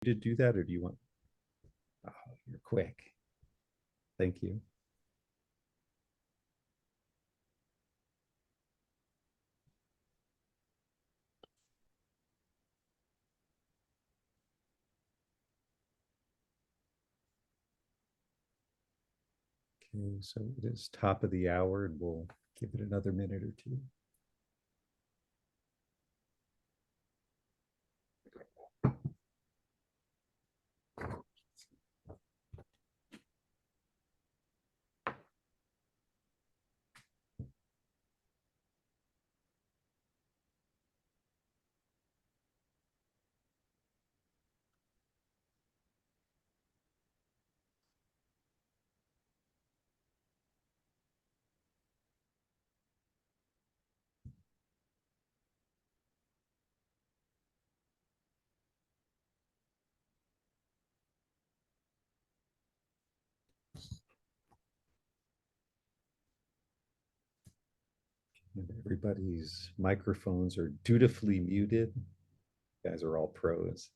To do that, or do you want? Oh, you're quick. Thank you. Okay, so it is top of the hour, and we'll give it another minute or two. And everybody's microphones are dutifully muted. You guys are all pros.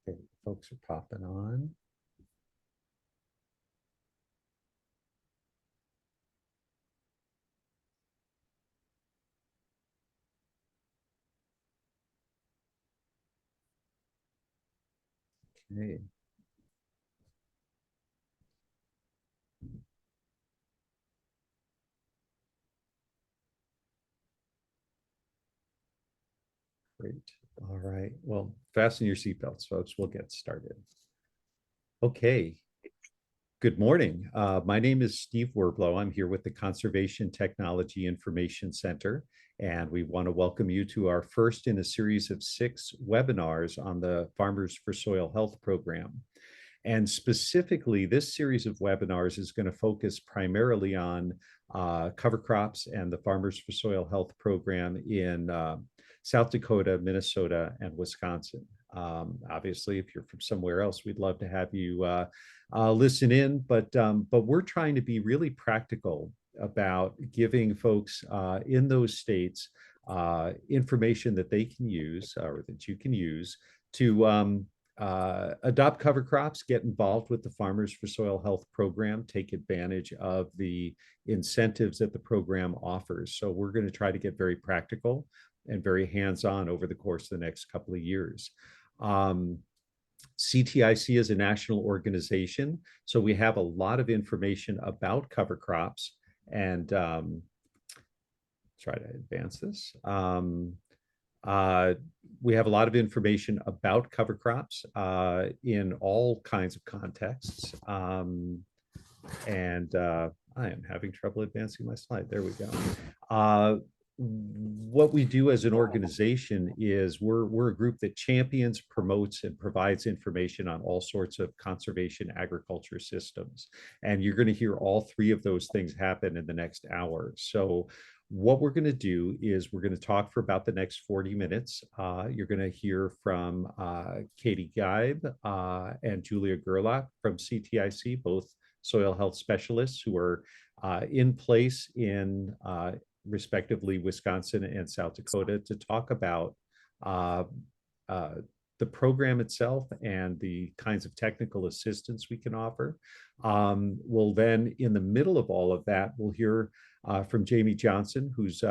Okay, folks are popping on. Okay. Great. All right. Well, fasten your seatbelts, folks. We'll get started. Okay. Good morning. My name is Steve Werblow. I'm here with the Conservation Technology Information Center, and we want to welcome you to our first in a series of 6 webinars on the Farmers for Soil Health program. And specifically, this series of webinars is going to focus primarily on cover crops and the Farmers for Soil Health program in South Dakota, Minnesota, and Wisconsin. Obviously, if you're from somewhere else, we'd love to have you listen in, but we're trying to be really practical about giving folks in those states information that they can use or that you can use to adopt cover crops, get involved with the Farmers for Soil Health program, take advantage of the incentives that the program offers. So we're going to try to get very practical and very hands-on over the course of the next couple of years. CTIC is a national organization, so we have a lot of information about cover crops, and try to advance this. We have a lot of information about cover crops in all kinds of contexts. And I am having trouble advancing my slide. There we go. What we do as an organization is we're a group that champions, promotes, and provides information on all sorts of conservation agriculture systems. And you're going to hear all 3 of those things happen in the next hour. So what we're going to do is we're going to talk for about the next 40 minutes. You're going to hear from Katie Geib and Julia Gerlach from CTIC, both soil health specialists who are in place in respectively Wisconsin and South Dakota to talk about the program itself and the kinds of technical assistance we can offer. We'll then, in the middle of all of that, we'll hear from Jamie Johnson, who's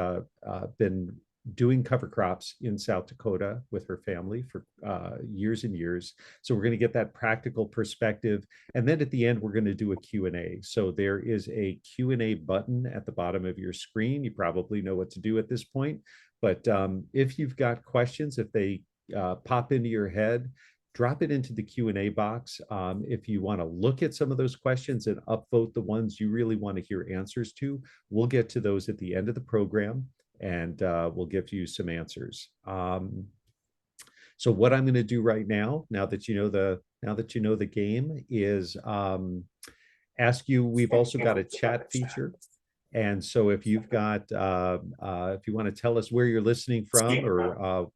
been doing cover crops in South Dakota with her family for years and years. So we're going to get that practical perspective. And then at the end, we're going to do a Q&A. So there is a Q&A button at the bottom of your screen. You probably know what to do at this point. But if you've got questions, if they pop into your head, drop it into the Q&A box. If you want to look at some of those questions and upvote the ones you really want to hear answers to, we'll get to those at the end of the program, and we'll give you some answers. So what I'm going to do right now, now that you know the game, is ask you. We've also got a chat feature, and so if you've got, if you want to tell us where you're listening from or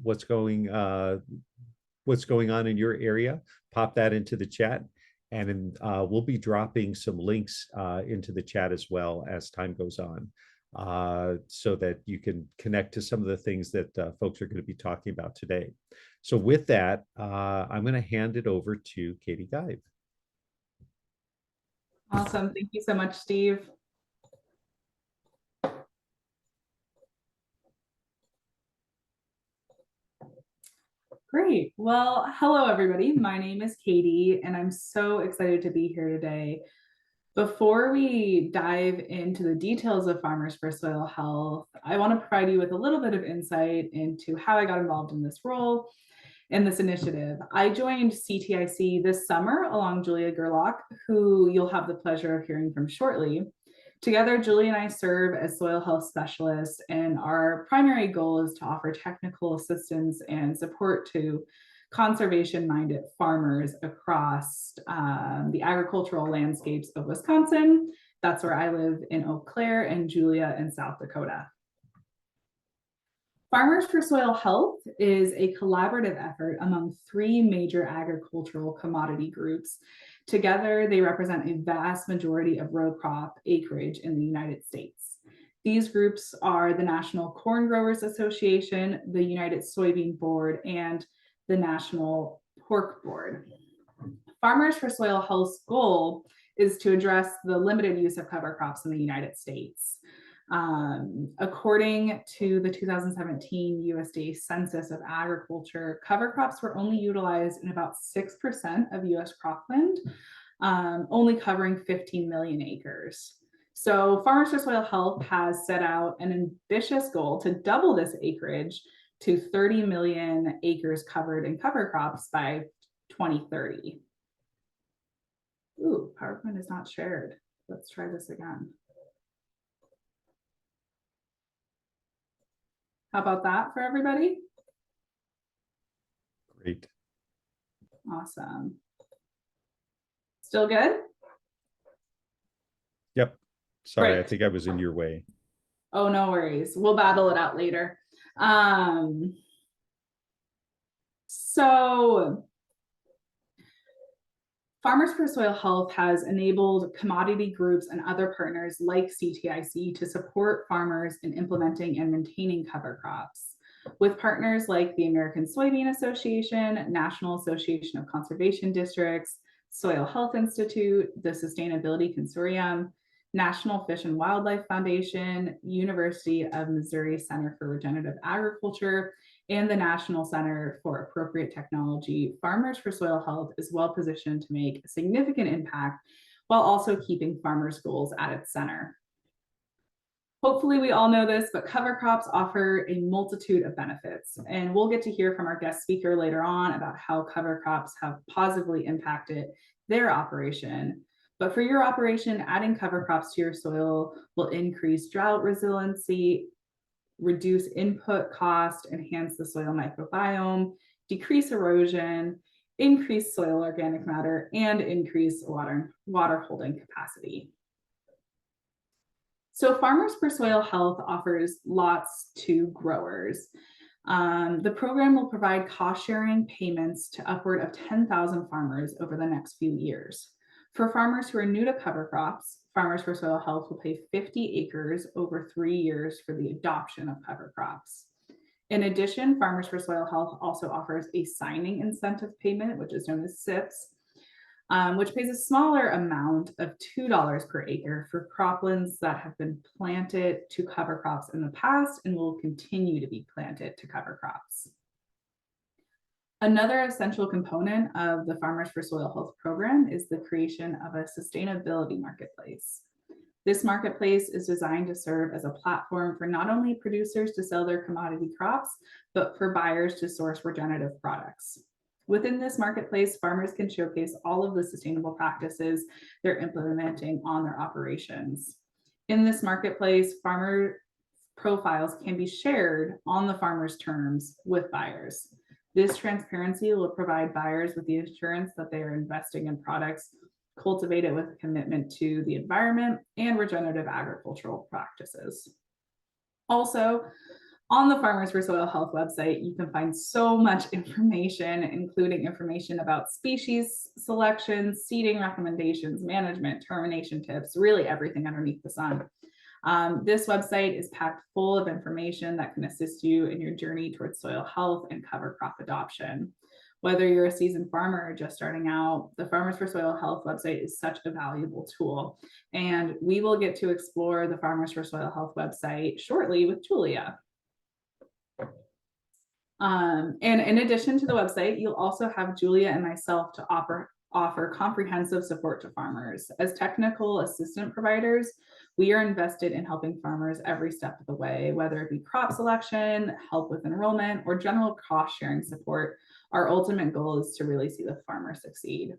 what's going on in your area, pop that into the chat. And we'll be dropping some links into the chat as well as time goes on, so that you can connect to some of the things that folks are going to be talking about today. So with that, I'm going to hand it over to Katie Geib. Awesome. Thank you so much, Steve. Great. Well, hello, everybody. My name is Katie, and I'm so excited to be here today. Before we dive into the details of Farmers for Soil Health, I want to provide you with a little bit of insight into how I got involved in this role and this initiative. I joined CTIC this summer along Julia Gerlach, who you'll have the pleasure of hearing from shortly. Together, Julie and I serve as soil health specialists, and our primary goal is to offer technical assistance and support to conservation-minded farmers across the agricultural landscapes of Wisconsin. That's where I live in Eau Claire, and Julia in South Dakota. Farmers for Soil Health is a collaborative effort among 3 major agricultural commodity groups. Together, they represent a vast majority of row crop acreage in the United States. These groups are the National Corn Growers Association, the United Soybean Board, and the National Pork Board. Farmers for Soil Health's goal is to address the limited use of cover crops in the United States. According to the 2017 USDA Census of Agriculture, cover crops were only utilized in about 6% of US cropland, only covering 15 million acres. So Farmers for Soil Health has set out an ambitious goal to double this acreage to 30 million acres covered in cover crops by 2030. Ooh, PowerPoint is not shared. Let's try this again. How about that for everybody? Great. Awesome. Still good? Yep. Sorry, Great. I think I was in your way. Oh, no worries. We'll battle it out later. So Farmers for Soil Health has enabled commodity groups and other partners like CTIC to support farmers in implementing and maintaining cover crops. With partners like the American Soybean Association, National Association of Conservation Districts, Soil Health Institute, the Sustainability Consortium, National Fish and Wildlife Foundation, University of Missouri Center for Regenerative Agriculture, and the National Center for Appropriate Technology, Farmers for Soil Health is well positioned to make a significant impact while also keeping farmers' goals at its center. Hopefully we all know this, but cover crops offer a multitude of benefits, and we'll get to hear from our guest speaker later on about how cover crops have positively impacted their operation. But for your operation, adding cover crops to your soil will increase drought resiliency, reduce input cost, enhance the soil microbiome, decrease erosion, increase soil organic matter, and increase water holding capacity. So Farmers for Soil Health offers lots to growers. The program will provide cost-sharing payments to upward of 10,000 farmers over the next few years. For farmers who are new to cover crops, Farmers for Soil Health will pay 50 acres over 3 years for the adoption of cover crops. In addition, Farmers for Soil Health also offers a signing incentive payment, which is known as SIPs, which pays a smaller amount of $2 per acre for croplands that have been planted to cover crops in the past and will continue to be planted to cover crops. Another essential component of the Farmers for Soil Health program is the creation of a sustainability marketplace. This marketplace is designed to serve as a platform for not only producers to sell their commodity crops, but for buyers to source regenerative products. Within this marketplace, farmers can showcase all of the sustainable practices they're implementing on their operations. In this marketplace, farmer profiles can be shared on the farmer's terms with buyers. This transparency will provide buyers with the assurance that they are investing in products cultivated with a commitment to the environment and regenerative agricultural practices. Also, On the Farmers for Soil Health website, you can find so much information, including information about species selections, seeding recommendations, management, termination tips, really everything underneath the sun. This website is packed full of information that can assist you in your journey towards soil health and cover crop adoption. Whether you're a seasoned farmer or just starting out, the Farmers for Soil Health website is such a valuable tool. And we will get to explore the Farmers for Soil Health website shortly with Julia. And in addition to the website, you'll also have Julia and myself to offer comprehensive support to farmers. As technical assistant providers, we are invested in helping farmers every step of the way, whether it be crop selection, help with enrollment, or general cost sharing support. Our ultimate goal is to really see the farmer succeed.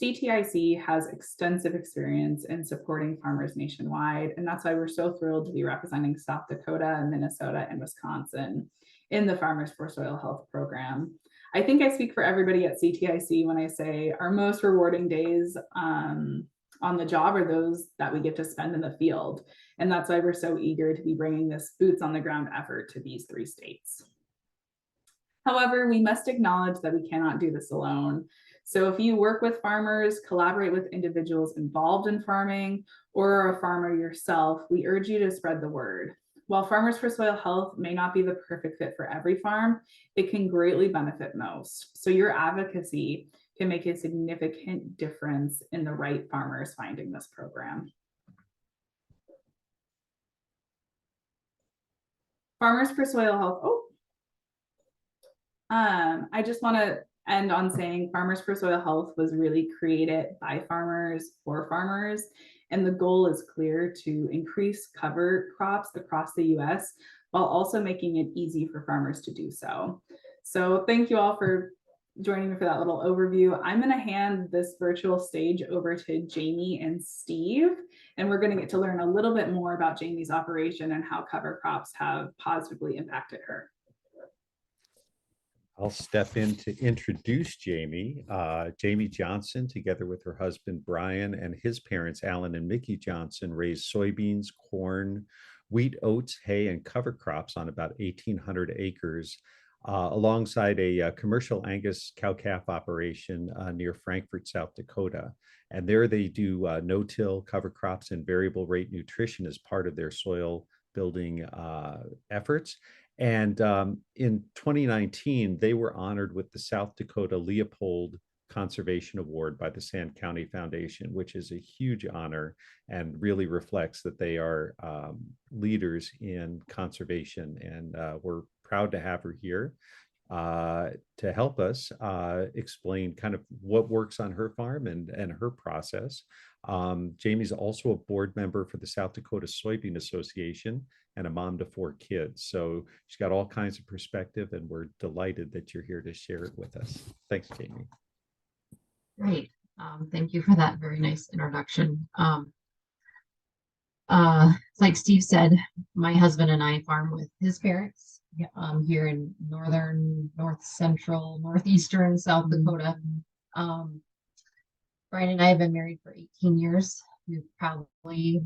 CTIC has extensive experience in supporting farmers nationwide, and that's why we're so thrilled to be representing South Dakota and Minnesota and Wisconsin in the Farmers for Soil Health program. I think I speak for everybody at CTIC when I say our most rewarding days on the job are those that we get to spend in the field. And that's why we're so eager to be bringing this boots on the ground effort to these 3 states. However, we must acknowledge that we cannot do this alone. So if you work with farmers, collaborate with individuals involved in farming, or are a farmer yourself, we urge you to spread the word. While Farmers for Soil Health may not be the perfect fit for every farm, it can greatly benefit most. So your advocacy can make a significant difference in the right farmers finding this program. Farmers for Soil Health. I just want to end on saying Farmers for Soil Health was really created by farmers for farmers. And the goal is clear: to increase cover crops across the US while also making it easy for farmers to do so. So thank you all for joining me for that little overview. I'm going to hand this virtual stage over to Jamie and Steve, and we're going to get to learn a little bit more about Jamie's operation and how cover crops have positively impacted her. I'll step in to introduce Jamie. Jamie Johnson, together with her husband, Brian, and his parents, Alan and Mickey Johnson, raised soybeans, corn, wheat, oats, hay, and cover crops on about 1,800 acres, alongside a commercial Angus cow-calf operation near Frankfort, South Dakota. And there they do no-till cover crops and variable rate nutrition as part of their soil building efforts. And in 2019, they were honored with the South Dakota Leopold Conservation Award by the Sand County Foundation, which is a huge honor and really reflects that they are leaders in conservation. And we're proud to have her here to help us explain kind of what works on her farm and her process. Jamie's also a board member for the South Dakota Soybean Association and a mom to 4 kids. So she's got all kinds of perspective, and we're delighted that you're here to share it with us. Thanks, Jamie. Great. Thank you for that very nice introduction. Like Steve said, my husband and I farm with his parents here in northern, north central, northeastern South Dakota. Brian and I have been married for 18 years. We've probably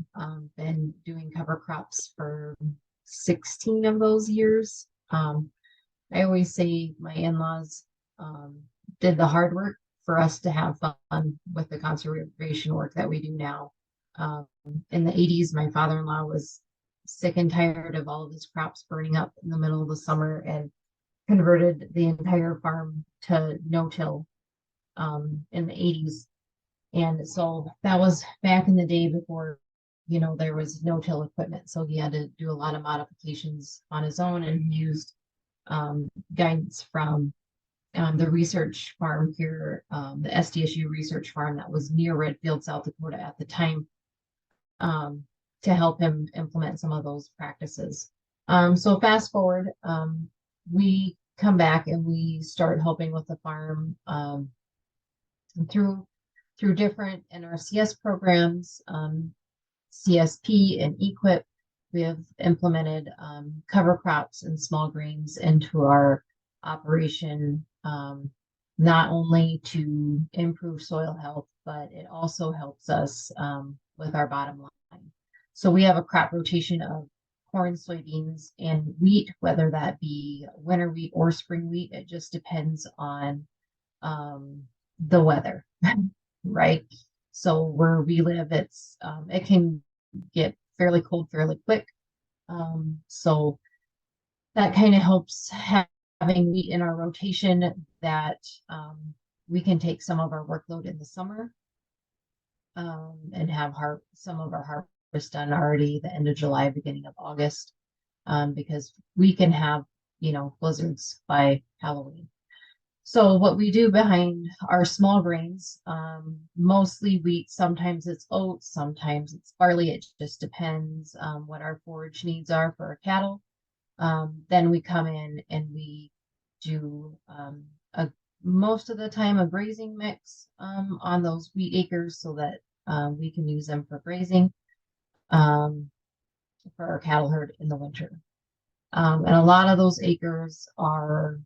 been doing cover crops for 16 of those years. I always say my in-laws did the hard work for us to have fun with the conservation work that we do now. In the 80s, my father-in-law was sick and tired of all of his crops burning up in the middle of the summer and converted the entire farm to no-till in the 80s. And so that was back in the day before, you know, there was no-till equipment. So he had to do a lot of modifications on his own, and he used guidance from the research farm here, the SDSU research farm that was near Redfield, South Dakota at the time, to help him implement some of those practices. So fast forward, we come back and we start helping with the farm through different NRCS programs, CSP and EQIP. We have implemented cover crops and small grains into our operation, not only to improve soil health, but it also helps us with our bottom line. So we have a crop rotation of corn, soybeans, and wheat, whether that be winter wheat or spring wheat. It just depends on the weather, right? So where we live, it can get fairly cold fairly quick. So that kind of helps having wheat in our rotation that we can take some of our workload in the summer and have some of our harvest done already the end of July, beginning of August, because we can have, blizzards by Halloween. So what we do behind our small grains, mostly wheat, sometimes it's oats, sometimes it's barley. It just depends what our forage needs are for our cattle. Then we come in and we do most of the time a grazing mix on those wheat acres so that we can use them for grazing for our cattle herd in the winter. And a lot of those acres are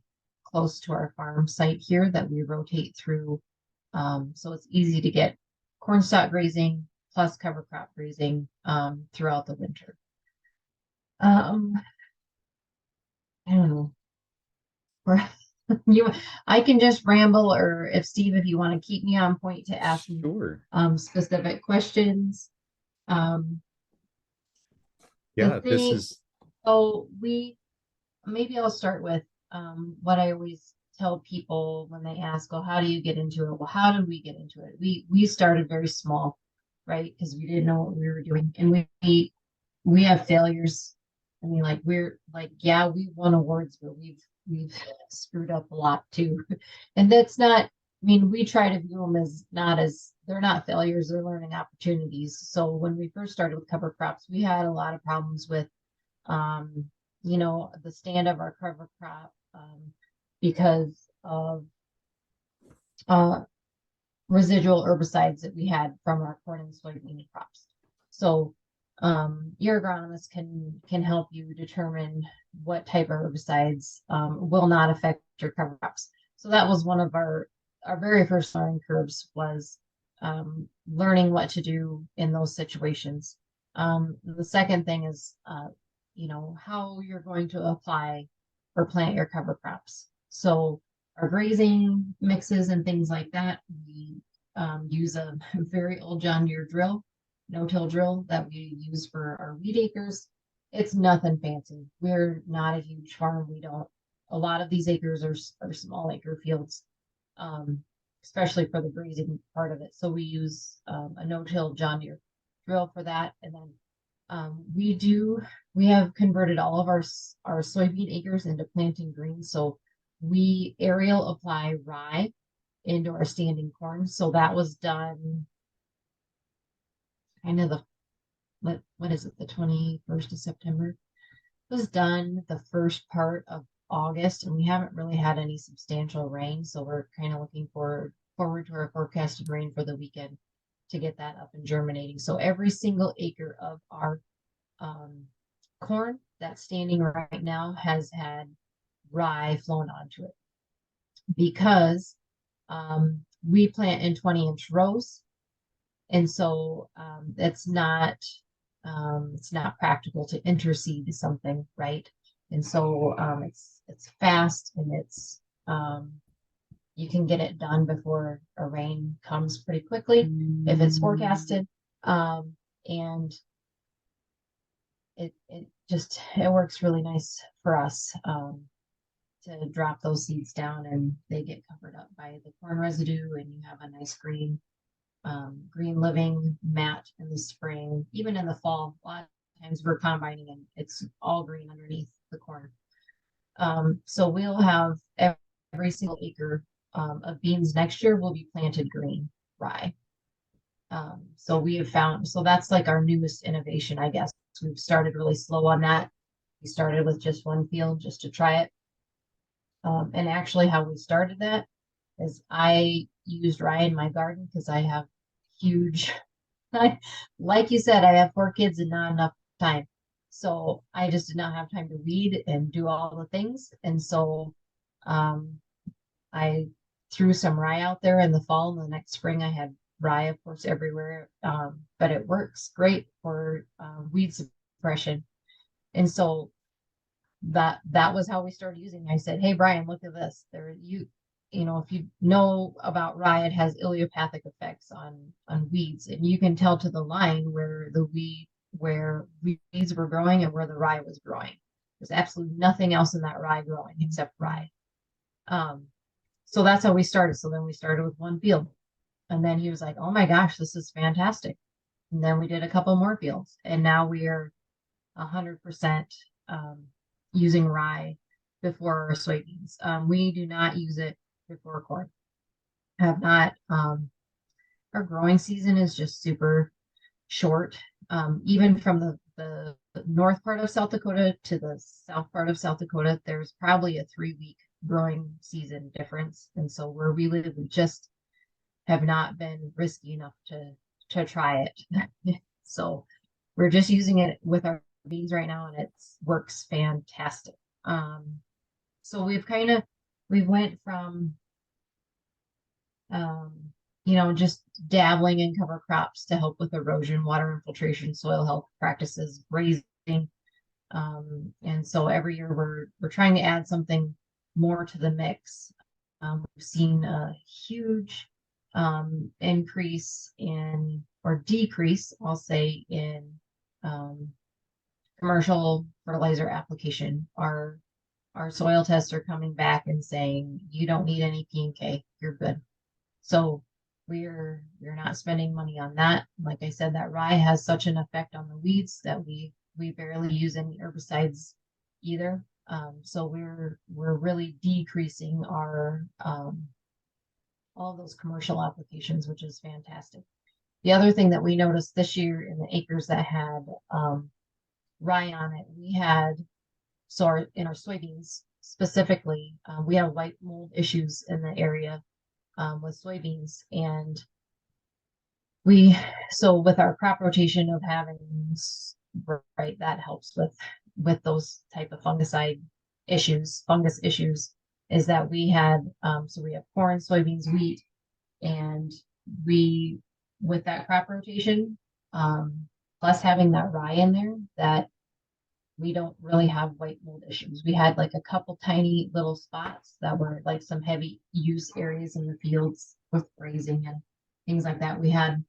close to our farm site here that we rotate through. So it's easy to get corn stalk grazing plus cover crop grazing throughout the winter. I don't know. I can just ramble, or if Steve, if you want to keep me on point to ask me Sure. specific questions. Yeah, this is. So maybe I'll start with what I always tell people when they ask, "Oh, how do you get into it?" Well, how did we get into it? We started very small, right? Because we didn't know what we were doing, and we have failures. I mean, like yeah, we won awards, but we've screwed up a lot too. And that's not, I mean, we try to view them as they're not failures, they're learning opportunities. So when we first started with cover crops, we had a lot of problems with the stand of our cover crop because of residual herbicides that we had from our corn and soybean crops. So your agronomist can help you determine what type of herbicides will not affect your cover crops. So that was one of our very first learning curves, was learning what to do in those situations. The second thing is how you're going to apply or plant your cover crops. So our grazing mixes and things like that, we use a very old John Deere drill, no-till drill that we use for our wheat acres. It's nothing fancy. We're not a huge farm. A lot of these acres are small acre fields, especially for the grazing part of it. So we use a no-till John Deere drill for that. And then we have converted all of our soybean acres into planting greens. So we aerial apply rye into our standing corn. So that was done kind of what is it, the 21st of September? It was done the first part of August, and we haven't really had any substantial rain. So we're kind of looking forward to our forecasted rain for the weekend to get that up and germinating. So every single acre of our corn that's standing right now has had rye flown onto it, because we plant in 20-inch rows, and so it's not practical to interseed something, right? And so it's fast, and it's you can get it done before a rain comes pretty quickly if it's forecasted, and it works really nice for us to drop those seeds down, and they get covered up by the corn residue, and you have a nice green living mat in the spring. Even in the fall, a lot of times we're combining and it's all green underneath the corn. So we'll have every single acre of beans next year will be planted green rye. So that's like our newest innovation, I guess. We've started really slow on that. We started with just one field just to try it. And actually how we started that is I used rye in my garden because I have huge, like you said, I have 4 kids and not enough time. So I just did not have time to weed and do all the things. And so I threw some rye out there in the fall, and the next spring I had rye, of course, everywhere. But it works great for weed suppression. And so that was how we started using it. I said, hey, Brian, look at this. If you know about rye, it has ileopathic effects on weeds, and you can tell to the line where weeds were growing and where the rye was growing. There's absolutely nothing else in that rye growing except rye. So that's how we started. So then we started with one field, and then he was like, oh my gosh, this is fantastic. And then we did a couple more fields, and now we are 100% using rye before our soybeans. We do not use it before corn. Have not. Our growing season is just super short. Even from the north part of South Dakota to the south part of South Dakota, there's probably a 3-week growing season difference. And so where we live, we just have not been risky enough to try it. So we're just using it with our beans right now, and it works fantastic. So we went from just dabbling in cover crops to help with erosion, water infiltration, soil health practices, grazing. And so every year we're trying to add something more to the mix. We've seen a huge increase or decrease, I'll say, in commercial fertilizer application. Our soil tests are coming back and saying you don't need any P&K, you're good. So we're not spending money on that. Like I said, that rye has such an effect on the weeds that we barely use any herbicides either. So we're really decreasing our all those commercial applications, which is fantastic. The other thing that we noticed this year in the acres that had rye on it, in our soybeans specifically, we have white mold issues in the area with soybeans, and so with our crop rotation of having that helps with those type of fungus issues, is that we had so we have corn, soybeans, wheat, and with that crop rotation, plus having that rye in there, that we don't really have white mold issues. We had like a couple tiny little spots that were like some heavy use areas in the fields with grazing and things like that. We had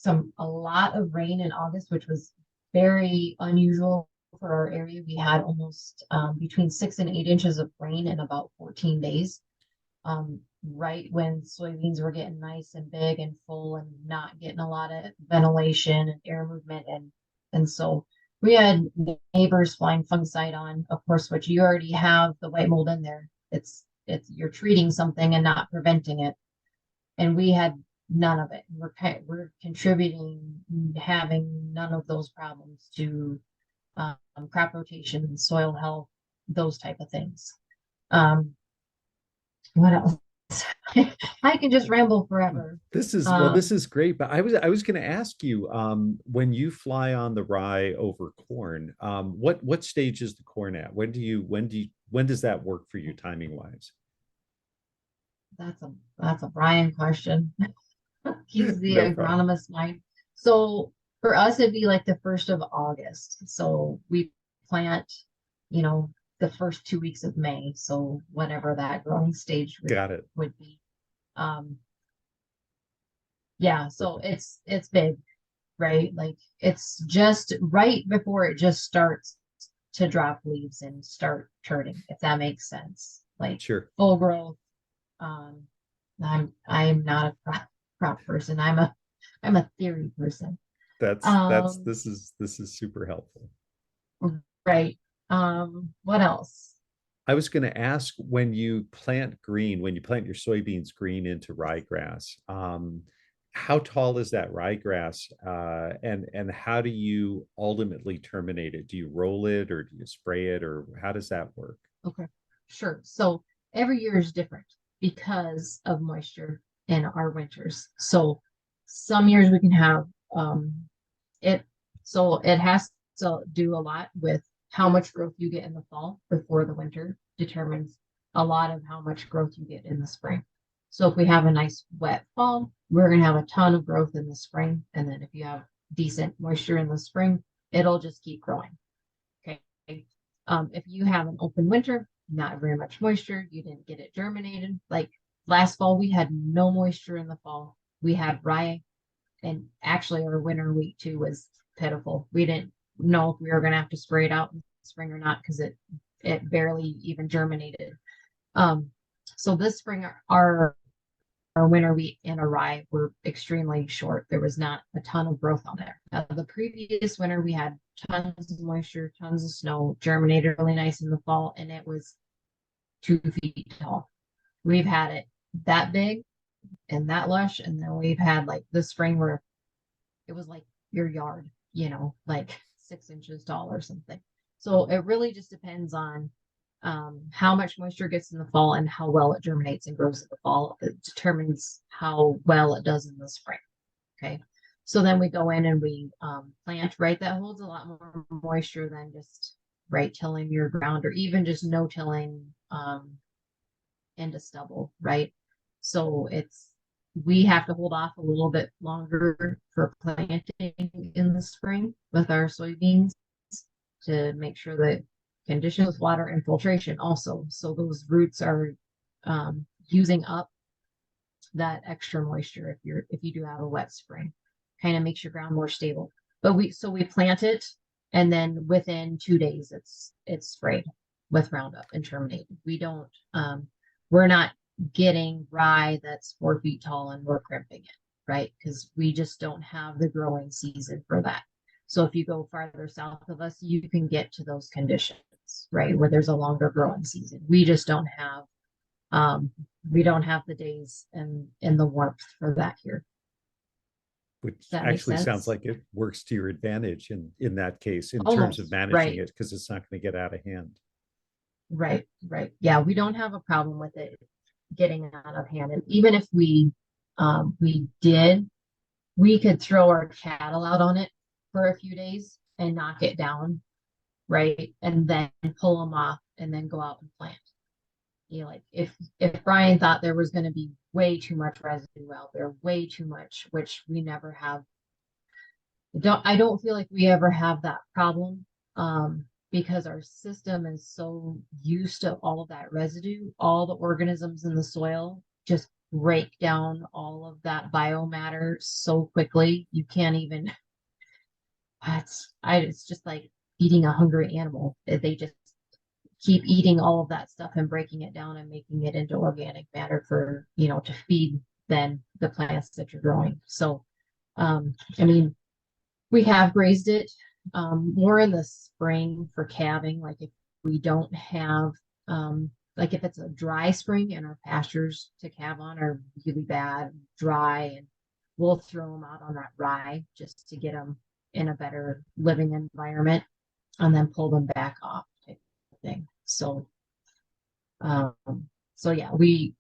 a lot of rain in August, which was very unusual for our area. We had almost between 6 and 8 inches of rain in about 14 days. Right when soybeans were getting nice and big and full and not getting a lot of ventilation and air movement, and so we had neighbors flying fungicide on, of course, which you already have the white mold in there. It's you're treating something and not preventing it, and we had none of it. We're contributing, having none of those problems to crop rotation, soil health, those type of things. What else? I can just ramble forever. This is great, but I was going to ask you, when you fly on the rye over corn, what stage is the corn at? When does that work for you timing wise? That's a Brian question. He's the No problem. agronomist mind. So for us, it'd be like the 1st of August. So we plant, the first 2 weeks of May. So whatever that growing stage Got it. would be. Yeah, so it's big, right? Like it's just right before it just starts to drop leaves and start turning, if that makes sense. Like Sure. full growth. I'm not a crop person. I'm a theory person. This is super helpful. Right. What else? I was going to ask, when you plant your soybeans green into ryegrass, how tall is that ryegrass, and how do you ultimately terminate it? Do you roll it or do you spray it, or how does that work? Okay, sure. So every year is different because of moisture in our winters. So some years we can have it. So it has to do a lot with how much growth you get in the fall before the winter determines a lot of how much growth you get in the spring. So if we have a nice wet fall, we're going to have a ton of growth in the spring. And then if you have decent moisture in the spring, it'll just keep growing. Okay. If you have an open winter, not very much moisture, you didn't get it germinated. Like last fall, we had no moisture in the fall. We had rye, and actually our winter wheat too was pitiful. We didn't know if we were going to have to spray it out in the spring or not because it barely even germinated. So this spring, our winter wheat and our rye were extremely short. There was not a ton of growth on there. The previous winter, we had tons of moisture, tons of snow, germinated really nice in the fall, and it was 2 feet tall. We've had it that big and that lush, and then we've had like this spring where it was like your yard, like 6 inches tall or something. So it really just depends on how much moisture gets in the fall and how well it germinates and grows in the fall. It determines how well it does in the spring. Okay. So then we go in and we plant, right? That holds a lot more moisture than just tilling your ground or even just no tilling into stubble, right? So we have to hold off a little bit longer for planting in the spring with our soybeans to make sure that conditions with water infiltration also. So those roots are using up that extra moisture if you do have a wet spring. Kind of makes your ground more stable. But we plant it, and then within 2 days it's sprayed with Roundup and terminated. We're not getting rye that's 4 feet tall and we're crimping it, right? Because we just don't have the growing season for that. So if you go farther south of us, you can get to those conditions, right? Where there's a longer growing season. We just don't have the days and the warmth for that here. Which Does that make actually sounds sense? like it works to your advantage in that case, in terms of Almost, managing right. it, because it's not going to get out of hand. Right. Yeah, we don't have a problem with it getting out of hand. And even if we did, we could throw our cattle out on it for a few days and knock it down, right? And then pull them off and then go out and plant. Like if Brian thought there was going to be way too much residue out there, way too much, which we never have. I don't feel like we ever have that problem. Because our system is so used to all of that residue, all the organisms in the soil just break down all of that biomatter so quickly. You can't even, it's just like eating a hungry animal. They just keep eating all of that stuff and breaking it down and making it into organic matter for, to feed then the plants that you're growing. So, I mean, we have grazed it more in the spring for calving. Like if we don't have, like if it's a dry spring and our pastures to calve on are really bad, dry, and we'll throw them out on that rye just to get them in a better living environment and then pull them back off type of thing. So, yeah, we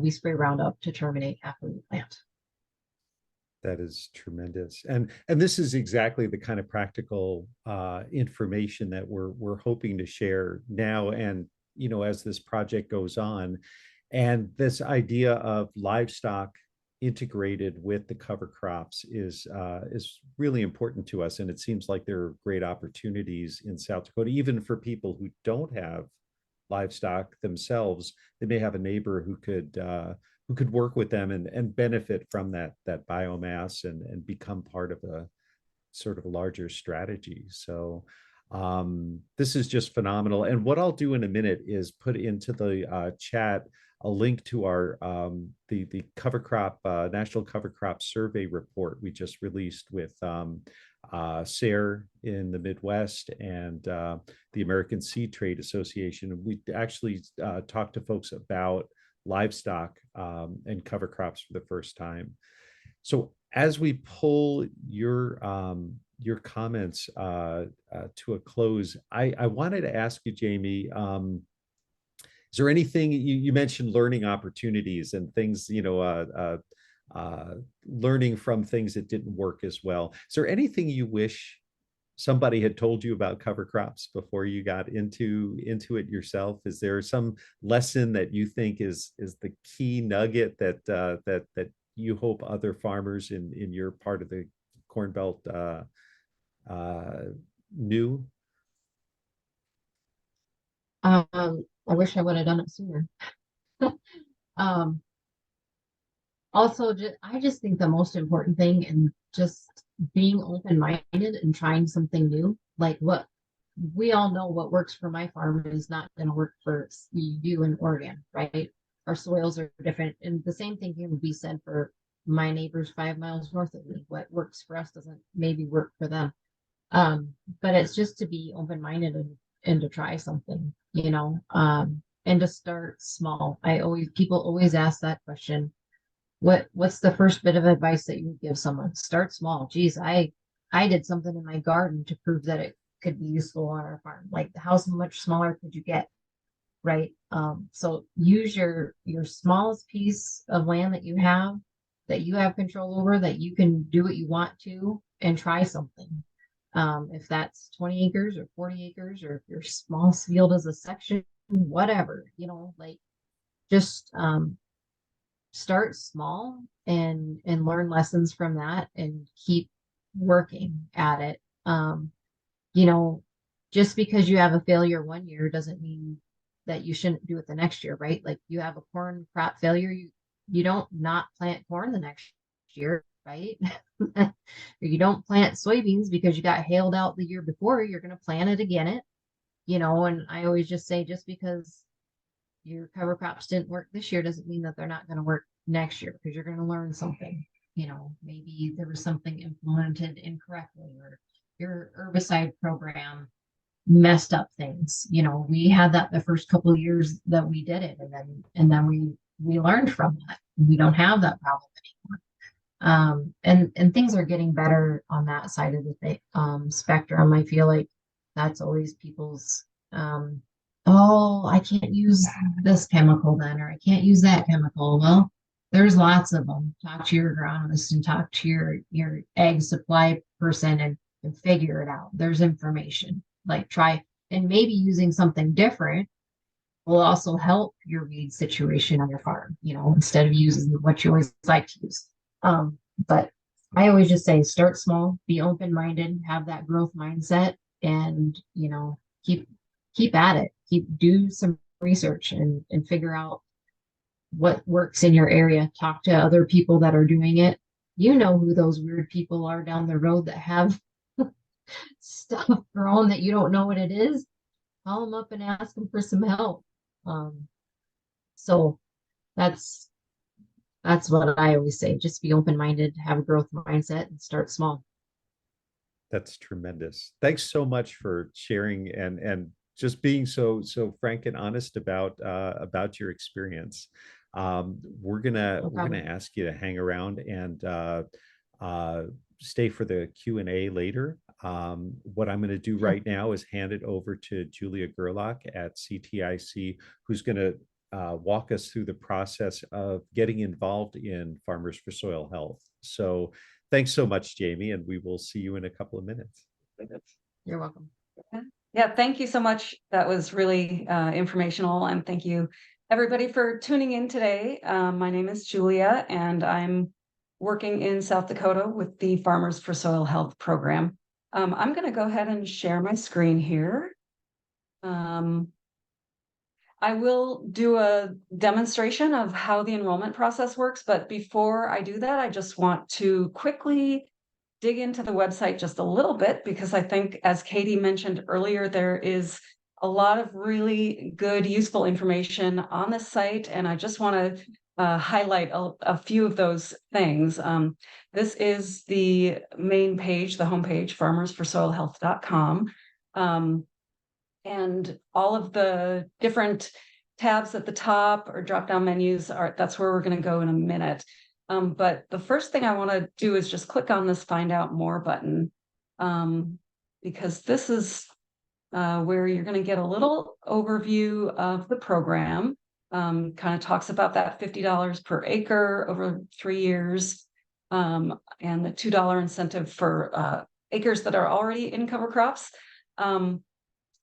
spray Roundup to terminate after we plant. That is tremendous. And this is exactly the kind of practical information that we're hoping to share now and, as this project goes on. And this idea of livestock integrated with the cover crops is really important to us. And it seems like there are great opportunities in South Dakota, even for people who don't have livestock themselves. They may have a neighbor who could work with them and benefit from that biomass and become part of a sort of a larger strategy. So this is just phenomenal. And what I'll do in a minute is put into the chat a link to our the cover crop national cover crop survey report we just released with SARE in the Midwest and the American Seed Trade Association. We actually talked to folks about livestock and cover crops for the first time. So as we pull your comments to a close, I wanted to ask you, Jamie, is there anything you mentioned learning opportunities and things, learning from things that didn't work as well. Is there anything you wish somebody had told you about cover crops before you got into it yourself? Is there some lesson that you think is the key nugget that you hope other farmers in your part of the Corn Belt knew? wish I would have done it sooner. Um, also, I just think the most important thing and just being open-minded and trying something new, like what we all know what works for my farm is not going to work for you in Oregon, right? Our soils are different. And the same thing can be said for my neighbors 5 miles north of me. What works for us doesn't maybe work for them. But it's just to be open-minded and to try something, and to start small. People always ask that question. What's the first bit of advice that you would give someone? Start small. Geez, I did something in my garden to prove that it could be useful on our farm. Like, how much smaller could you get? Right. So use your smallest piece of land that you have control over, that you can do what you want to, and try something. If that's 20 acres or 40 acres, or if your small field is a section, whatever, like, just start small and learn lessons from that and keep working at it. You know, just because you have a failure one year doesn't mean that you shouldn't do it the next year, right? Like, you have a corn crop failure, you don't not plant corn the next year, right? Or you don't plant soybeans because you got hailed out the year before, you're going to plant it again. And I always just say, just because your cover crops didn't work this year doesn't mean that they're not going to work next year, because you're going to learn something. Maybe there was something implemented incorrectly, or your herbicide program messed up things. We had that the first couple of years that we did it, and then we learned from that. We don't have that problem anymore. And things are getting better on that side of the spectrum. I feel like that's always people's oh, I can't use this chemical then, or I can't use that chemical. Well, there's lots of them. Talk to your agronomist and talk to your egg supply person and figure it out. There's information. Like, try, and maybe using something different will also help your weed situation on your farm, instead of using what you always like to use. But I always just say, start small, be open-minded, have that growth mindset, and, keep at it. Do some research and figure out what works in your area. Talk to other people that are doing it. Who those weird people are down the road that have stuff grown that you don't know what it is. Call them up and ask them for some help. So that's what I always say. Just be open-minded, have a growth mindset, and start small. That's tremendous. Thanks so much for sharing and just being so frank and honest about your experience. We're gonna ask you to hang around and stay for the Q&A later. What I'm going to do right now is hand it over to Julia Gerlach at CTIC, who's going to walk us through the process of getting involved in Farmers for Soil Health. So thanks so much, Jamie, and we will see you in a couple of minutes. You're welcome. Yeah, thank you so much. That was really informational, and thank you everybody for tuning in today. My name is Julia, and I'm working in South Dakota with the Farmers for Soil Health program. I'm going to go ahead and share my screen here. I will do a demonstration of how the enrollment process works, but before I do that, I just want to quickly dig into the website just a little bit, because I think, as Katie mentioned earlier, there is a lot of really good, useful information on the site, and I just want to highlight a few of those things. This is the main page, the homepage, farmersforsoilhealth.com. And all of the different tabs at the top or drop-down menus that's where we're going to go in a minute. But the first thing I want to do is just click on this Find Out More button, because this is where you're going to get a little overview of the program. Kind of talks about that $50 per acre over 3 years, and the $2 incentive for acres that are already in cover crops.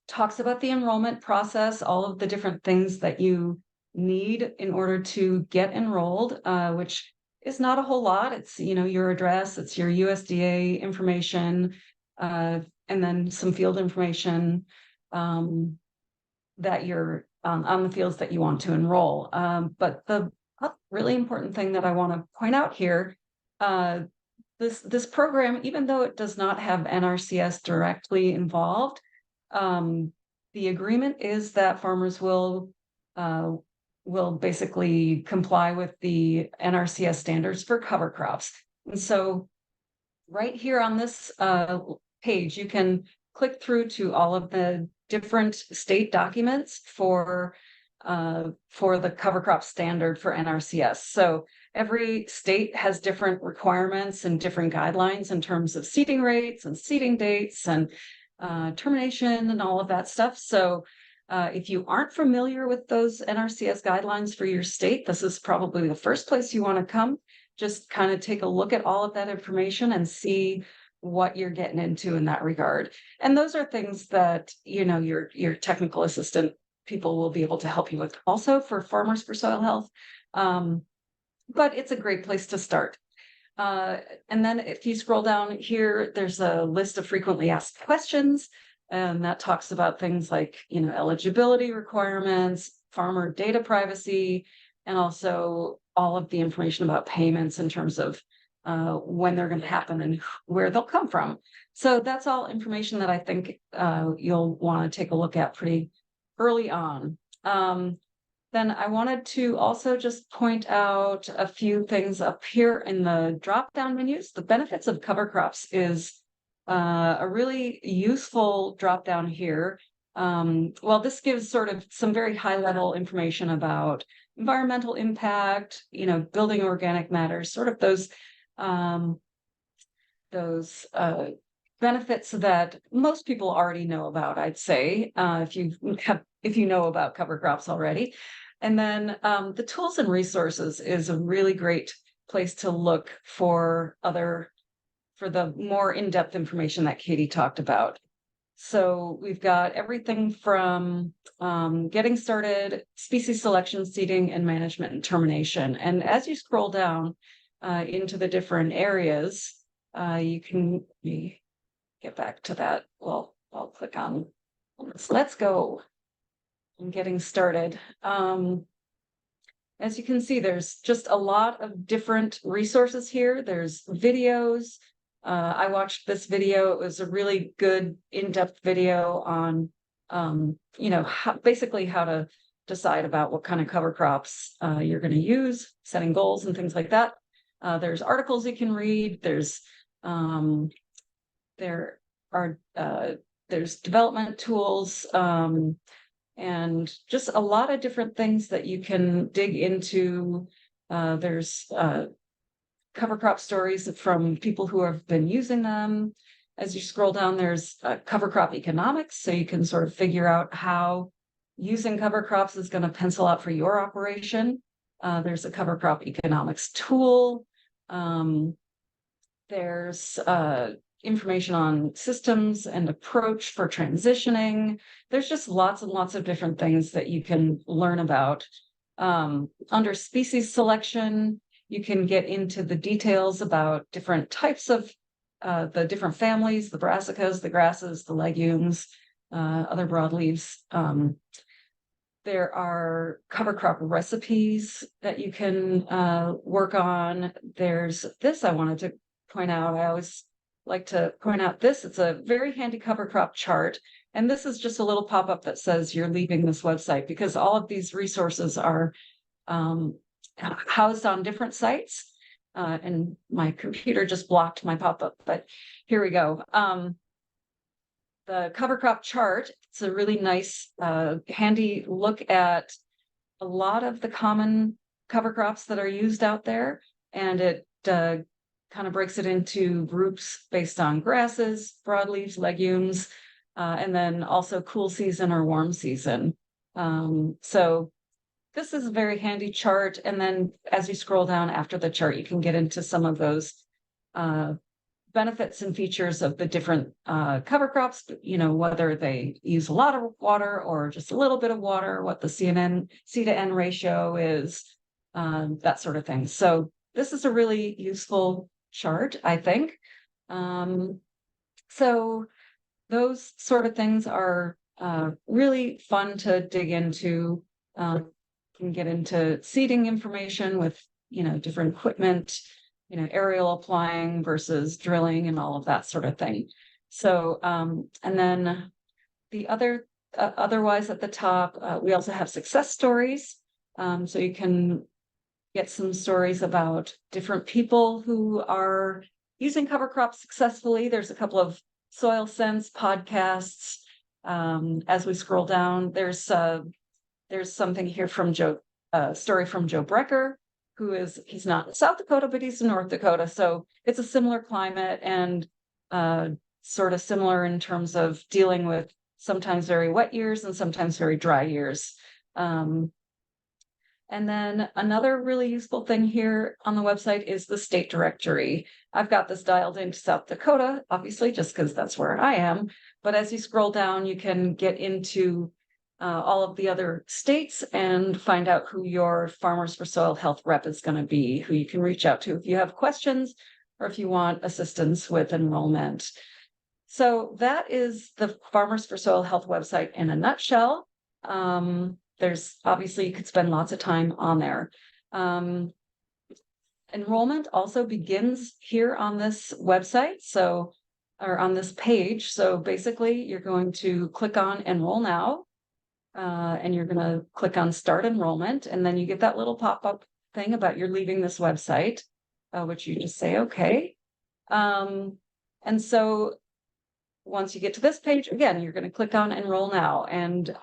Talks about the enrollment process, all of the different things that you need in order to get enrolled, which is not a whole lot. It's, your address, it's your USDA information, and then some field information. that you're on the fields that you want to enroll. But the really important thing that I want to point out here, this program, even though it does not have NRCS directly involved, the agreement is that farmers will basically comply with the NRCS standards for cover crops. And so right here on this page, you can click through to all of the different state documents for the cover crop standard for NRCS. So every state has different requirements and different guidelines in terms of seeding rates and seeding dates and termination and all of that stuff. So if you aren't familiar with those NRCS guidelines for your state, this is probably the first place you want to come. Just kind of take a look at all of that information and see what you're getting into in that regard. And those are things that, you know, your technical assistant people will be able to help you with also for Farmers for Soil Health. But it's a great place to start. And then if you scroll down here, there's a list of frequently asked questions, and that talks about things like, you know, eligibility requirements, farmer data privacy, and also all of the information about payments in terms of when they're going to happen and where they'll come from. So that's all information that I think you'll want to take a look at pretty early on. Then I wanted to also just point out a few things up here in the drop-down menus. The benefits of cover crops is a really useful drop-down here. Well, this gives sort of some very high-level information about environmental impact, you know, building organic matters, sort of those benefits that most people already know about, I'd say, if you know about cover crops already. And then the tools and resources is a really great place to look for the more in-depth information that Katie talked about. So we've got everything from getting started, species selection, seeding, and management and termination. And as you scroll down into the different areas, you can get back to that. Well, I'll click on let's go. I'm getting started. As you can see, there's just a lot of different resources here. There's videos. I watched this video. It was a really good in-depth video on, you know, basically how to decide about what kind of cover crops you're going to use, setting goals and things like that. There's articles you can read. There's development tools, and just a lot of different things that you can dig into. There's cover crop stories from people who have been using them. As you scroll down, there's cover crop economics, so you can sort of figure out how using cover crops is going to pencil out for your operation. There's a cover crop economics tool. There's information on systems and approach for transitioning. There's just lots and lots of different things that you can learn about. Under species selection, you can get into the details about different types of the different families, the brassicas, the grasses, the legumes, other broadleaves. There are cover crop recipes that you can work on. There's this I wanted to point out. I always like to point out this. It's a very handy cover crop chart. And this is just a little pop-up that says you're leaving this website, because all of these resources are housed on different sites. And my computer just blocked my pop-up, but here we go. The cover crop chart, it's a really nice, handy look at a lot of the common cover crops that are used out there. And it kind of breaks it into groups based on grasses, broadleaves, legumes, and then also cool season or warm season. So this is a very handy chart. And then as you scroll down after the chart, you can get into some of those benefits and features of the different cover crops, you know, whether they use a lot of water or just a little bit of water, what the C to N ratio is, that sort of thing. So this is a really useful chart, I think. So those sort of things are really fun to dig into. Can get into seeding information with, different equipment, aerial applying versus drilling and all of that sort of thing. So, and then the otherwise at the top, we also have success stories. So you can get some stories about different people who are using cover crops successfully. There's a couple of soil sense podcasts. As we scroll down, there's something here from story from Joe Brecker, he's not in South Dakota, but he's in North Dakota. So it's a similar climate and sort of similar in terms of dealing with sometimes very wet years and sometimes very dry years. And then another really useful thing here on the website is the state directory. I've got this dialed into South Dakota, obviously, just because that's where I am. But as you scroll down, you can get into all of the other states and find out who your Farmers for Soil Health rep is going to be, who you can reach out to if you have questions or if you want assistance with enrollment. So that is the Farmers for Soil Health website in a nutshell. There's obviously, you could spend lots of time on there. Enrollment also begins here on this website, or on this page. So basically, you're going to click on Enroll Now, and you're going to click on Start Enrollment, and then you get that little pop-up thing about you're leaving this website, which you just say, okay. And so once you get to this page, again, you're going to click on Enroll Now, and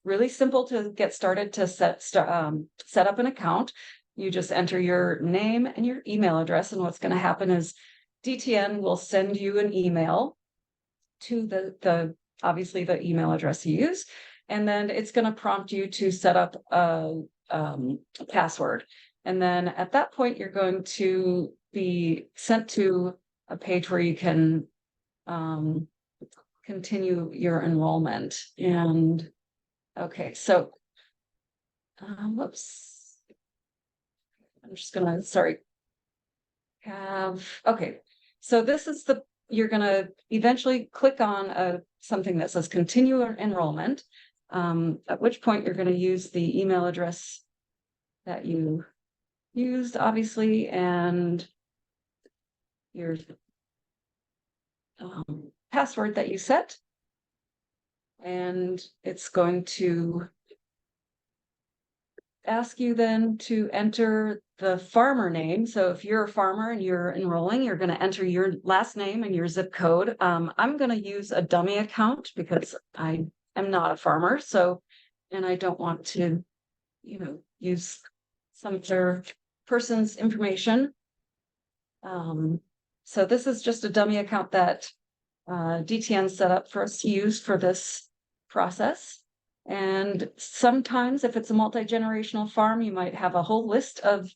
really simple to get started to set up an account. You just enter your name and your email address, and what's going to happen is DTN will send you an email to the obviously the email address you use, and then it's going to prompt you to set up a password. And then at that point, you're going to be sent to a page where you can continue your enrollment. And okay, so whoops. I'm just gonna, okay. So this is you're gonna eventually click on something that says continue enrollment, at which point you're gonna use the email address that you used, obviously, and your password that you set. And it's going to ask you then to enter the farmer name. So if you're a farmer and you're enrolling, you're going to enter your last name and your zip code. I'm going to use a dummy account because I am not a farmer. And I don't want to, use some other person's information. So this is just a dummy account that DTN set up for us to use for this process. And sometimes if it's a multi-generational farm, you might have a whole list of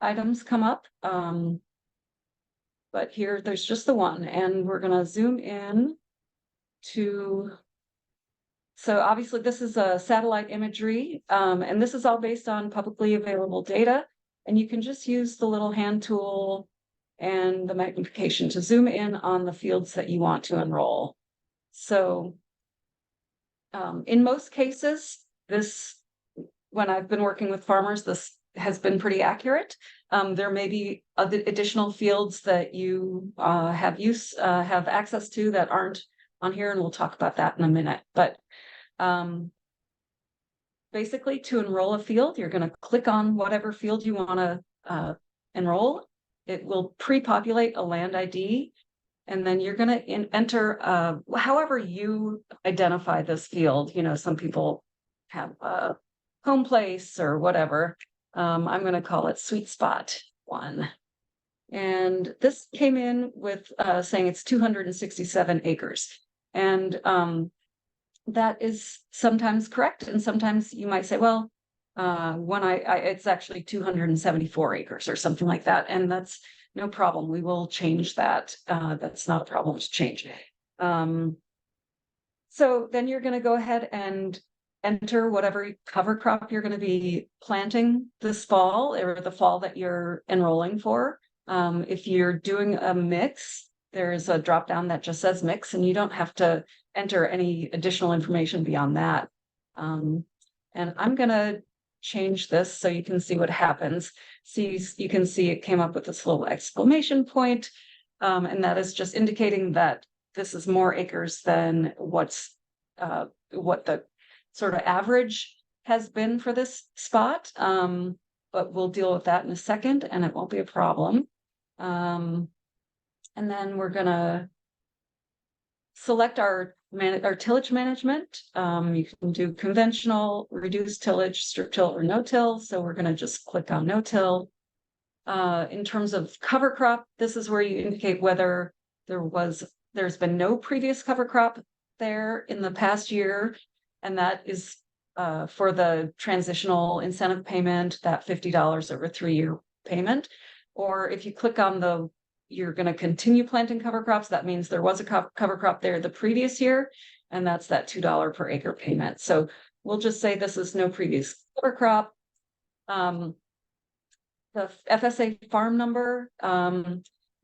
items come up. But here there's just the one, and we're going to zoom in so obviously this is a satellite imagery, and this is all based on publicly available data. And you can just use the little hand tool and the magnification to zoom in on the fields that you want to enroll. So in most cases, when I've been working with farmers, this has been pretty accurate. There may be additional fields that you have access to that aren't on here, and we'll talk about that in a minute. But basically, to enroll a field, you're going to click on whatever field you want to enroll. It will pre-populate a land ID, and then you're going to enter however you identify this field. Some people have a home place or whatever. I'm going to call it Sweet Spot 1. And this came in with saying it's 267 acres. And that is sometimes correct. And sometimes you might say, well, it's actually 274 acres or something like that. And that's no problem. We will change that. That's not a problem to change. So then you're going to go ahead and enter whatever cover crop you're going to be planting this fall, or the fall that you're enrolling for. If you're doing a mix, there's a drop down that just says mix, and you don't have to enter any additional information beyond that. And I'm gonna change this so you can see what happens. See, you can see it came up with this little exclamation point, and that is just indicating that this is more acres than what the sort of average has been for this spot. But we'll deal with that in a second, and it won't be a problem. And then we're gonna select our tillage management. You can do conventional, reduced tillage, strip till, or no till. So we're gonna just click on no till. In terms of cover crop, this is where you indicate whether there's been no previous cover crop there in the past year, and that is for the transitional incentive payment, that $50 over 3-year payment. Or if you click on you're going to continue planting cover crops, that means there was a cover crop there the previous year, and that's that $2 per acre payment. So we'll just say this is no previous cover crop. The FSA farm number,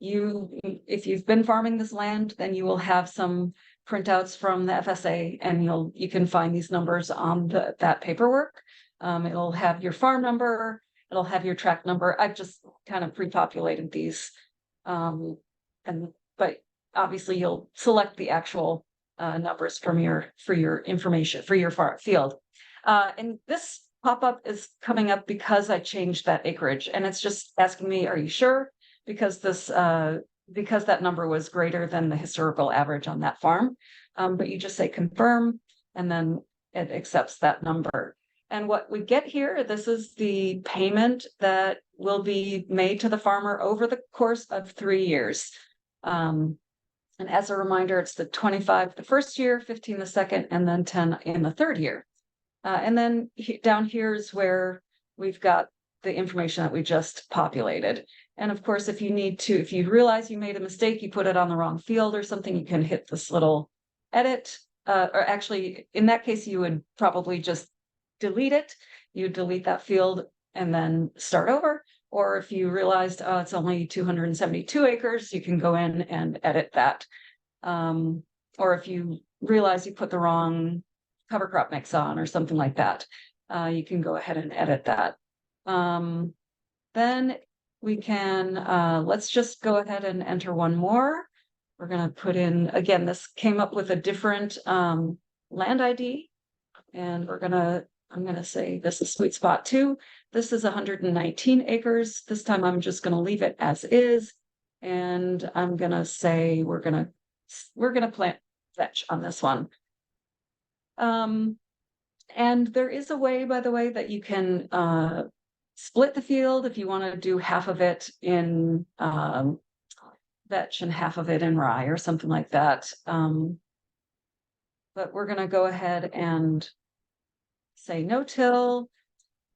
if you've been farming this land, then you will have some printouts from the FSA, and you can find these numbers on that paperwork. It'll have your farm number, it'll have your tract number. I've just kind of pre-populated these, but obviously you'll select the actual numbers for your information for your field. And this pop-up is coming up because I changed that acreage, and it's just asking me, are you sure? Because that number was greater than the historical average on that farm. But you just say confirm, and then it accepts that number. And what we get here, this is the payment that will be made to the farmer over the course of 3 years. And as a reminder, it's the 25 the first year, 15 the second, and then 10 in the third year. And then down here is where we've got the information that we just populated. And of course, if you realize you made a mistake, you put it on the wrong field or something, you can hit this little edit. Or actually, in that case, you would probably just delete it. You delete that field and then start over. Or if you realized it's only 272 acres, you can go in and edit that. Or if you realize you put the wrong cover crop mix on or something like that, you can go ahead and edit that. Then we can, let's just go ahead and enter one more. We're going to put in, again, this came up with a different land ID, and I'm going to say this is sweet spot 2. This is 119 acres. This time I'm just going to leave it as is, and I'm going to say we're going to plant vetch on this one. And there is a way, by the way, that you can split the field if you want to do half of it in vetch and half of it in rye or something like that. But we're going to go ahead and say no till.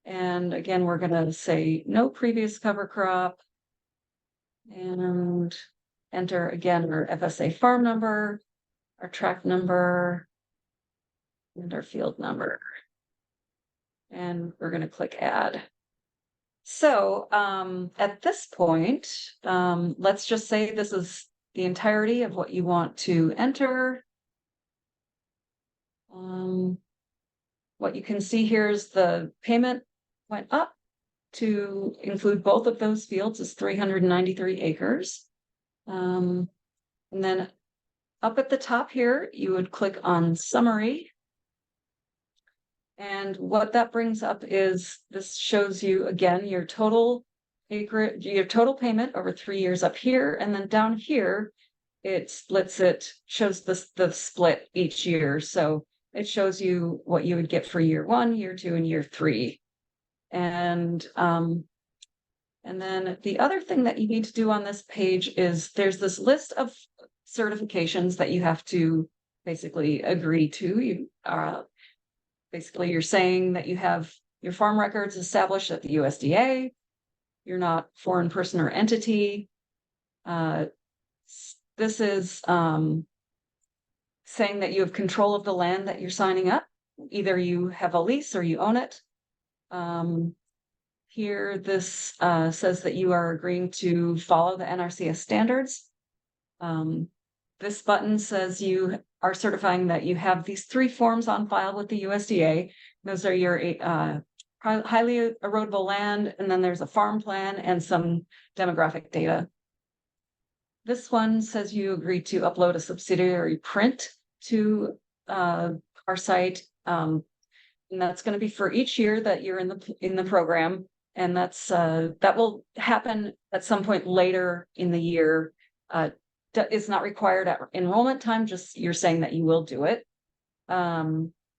And again, we're going to say no previous cover crop. And enter again our FSA farm number, our tract number, and our field number. And we're going to click add. So at this point, let's just say this is the entirety of what you want to enter. What you can see here is the payment went up to include both of those fields is 393 acres. And then up at the top here, you would click on summary. And what that brings up is this shows you again your total acreage, your total payment over 3 years up here, and then down here it splits it, shows the split each year. So it shows you what you would get for year 1, year 2, and year 3. And then the other thing that you need to do on this page is there's this list of certifications that you have to basically agree to. Basically, you're saying that you have your farm records established at the USDA, you're not foreign person or entity. This is saying that you have control of the land that you're signing up. Either you have a lease or you own it. Here, this says that you are agreeing to follow the NRCS standards. this button says you are certifying that you have these 3 forms on file with the USDA. Those are your highly erodible land, and then there's a farm plan and some demographic data. This one says you agree to upload a subsidiary print to our site, and that's going to be for each year that you're in the program, and that's that will happen at some point later in the year. It's not required at enrollment time, just you're saying that you will do it.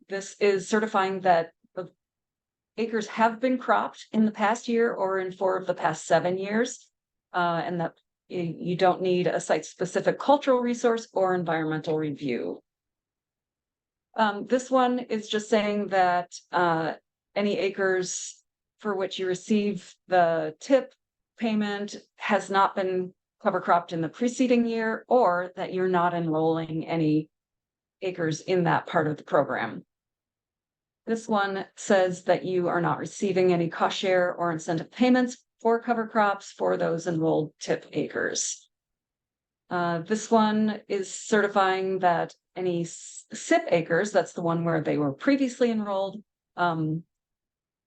This is certifying that the acres have been cropped in the past year or in 4 of the past 7 years, and that you don't need a site-specific cultural resource or environmental review. This one is just saying that any acres for which you receive the tip payment has not been cover cropped in the preceding year, or that you're not enrolling any acres in that part of the program. This one says that you are not receiving any cost share or incentive payments for cover crops for those enrolled tip acres. This one is certifying that any SIP acres, that's the one where they were previously enrolled,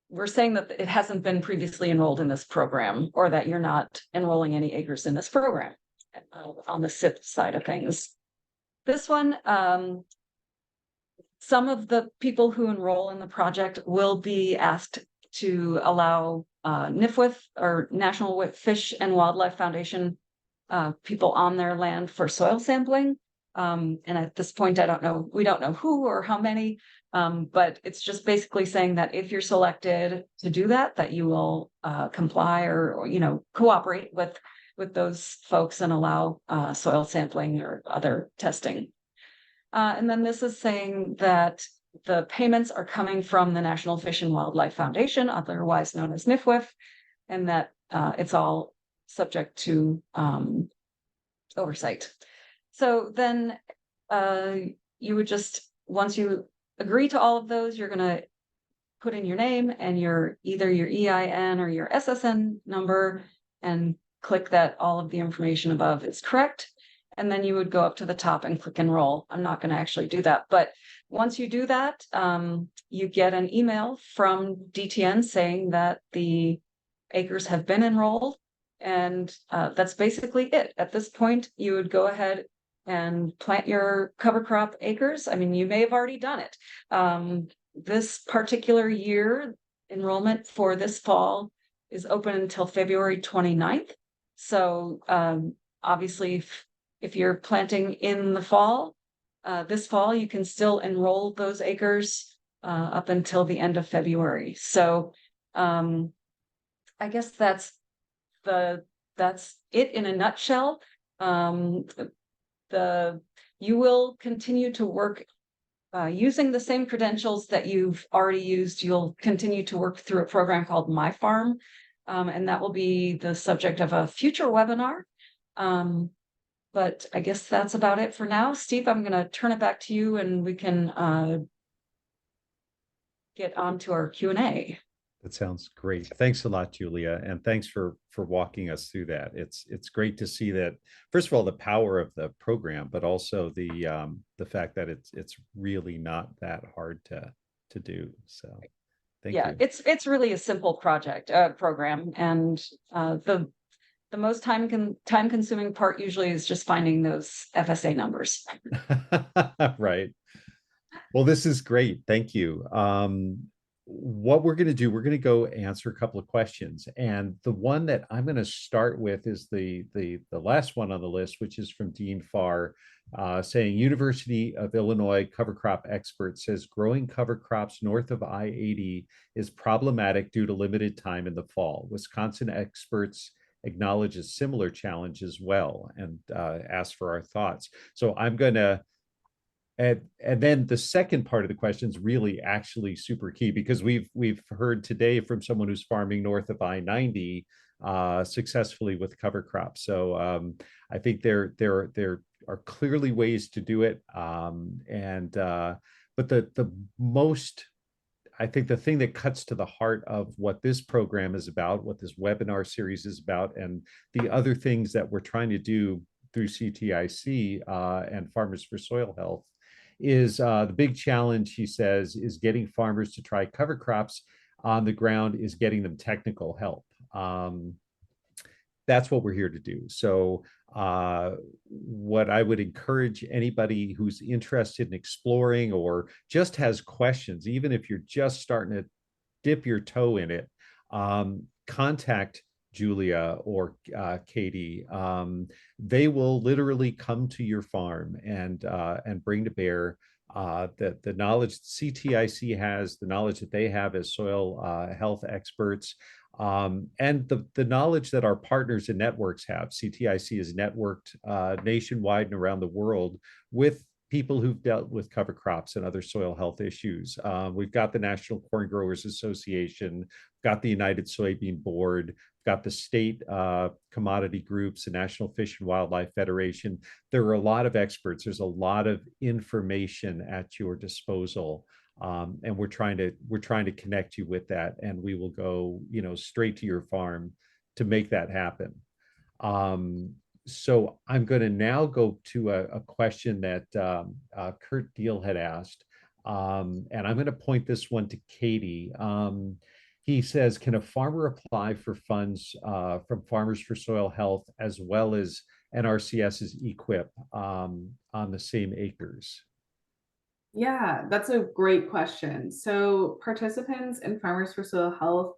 we're saying that it hasn't been previously enrolled in this program, or that you're not enrolling any acres in this program on the SIP side of things. This one, some of the people who enroll in the project will be asked to allow NIFWF, or National Fish and Wildlife Foundation, people on their land for soil sampling. And at this point, we don't know who or how many, but it's just basically saying that if you're selected to do that, that you will comply or cooperate with those folks and allow soil sampling or other testing. And then this is saying that the payments are coming from the National Fish and Wildlife Foundation, otherwise known as NIFWF, and that it's all subject to oversight. So then you would just, once you agree to all of those, you're going to put in your name and either your EIN or your SSN number, and click that all of the information above is correct. And then you would go up to the top and click enroll. I'm not going to actually do that, but once you do that, you get an email from DTN saying that the acres have been enrolled, and that's basically it. At this point, you would go ahead and plant your cover crop acres. I mean, you may have already done it. This particular year, enrollment for this fall is open until February 29th. So obviously, if you're planting in the fall, this fall, you can still enroll those acres up until the end of February. So I guess that's it in a nutshell. You will continue to work using the same credentials that you've already used. You'll continue to work through a program called My Farm, and that will be the subject of a future webinar. But I guess that's about it for now. Steve, I'm going to turn it back to you, and we can get on to our Q&A. That sounds great. Thanks a lot, Julia, and thanks for walking us through that. It's great to see that, first of all, the power of the program, but also the fact that it's really not that hard to do. So thank you. It's really a simple program, and the most time consuming part usually is just finding those FSA numbers. Right. Well, this is great. Thank you. What we're going to do, we're going to go answer a couple of questions. And the one that I'm going to start with is the last one on the list, which is from Dean Farr, saying University of Illinois cover crop expert says growing cover crops north of I-80 is problematic due to limited time in the fall. Wisconsin experts acknowledge a similar challenge as well, and ask for our thoughts. So I'm going to, and then the second part of the question is really actually super key, because we've heard today from someone who's farming north of I-90 successfully with cover crops. So I think there are clearly ways to do it, but the most, I think the thing that cuts to the heart of what this program is about, what this webinar series is about, and the other things that we're trying to do through CTIC and Farmers for Soil Health is the big challenge, he says, is getting farmers to try cover crops on the ground, is getting them technical help. That's what we're here to do. So what I would encourage anybody who's interested in exploring or just has questions, even if you're just starting to dip your toe in it, contact Julia or Katie. They will literally come to your farm and bring to bear the knowledge CTIC has, the knowledge that they have as soil health experts, and the knowledge that our partners and networks have. CTIC is networked nationwide and around the world with people who've dealt with cover crops and other soil health issues. We've got the National Corn Growers Association, got the United Soybean Board, got the state commodity groups, the National Fish and Wildlife Federation. There are a lot of experts. There's a lot of information at your disposal. And we're trying to connect you with that, and we will go, straight to your farm to make that happen. So I'm going to now go to a question that Kurt Deal had asked, and I'm going to point this one to Katie. He says, can a farmer apply for funds from Farmers for Soil Health as well as NRCS's EQIP on the same acres? Yeah, that's a great question. So participants in Farmers for Soil Health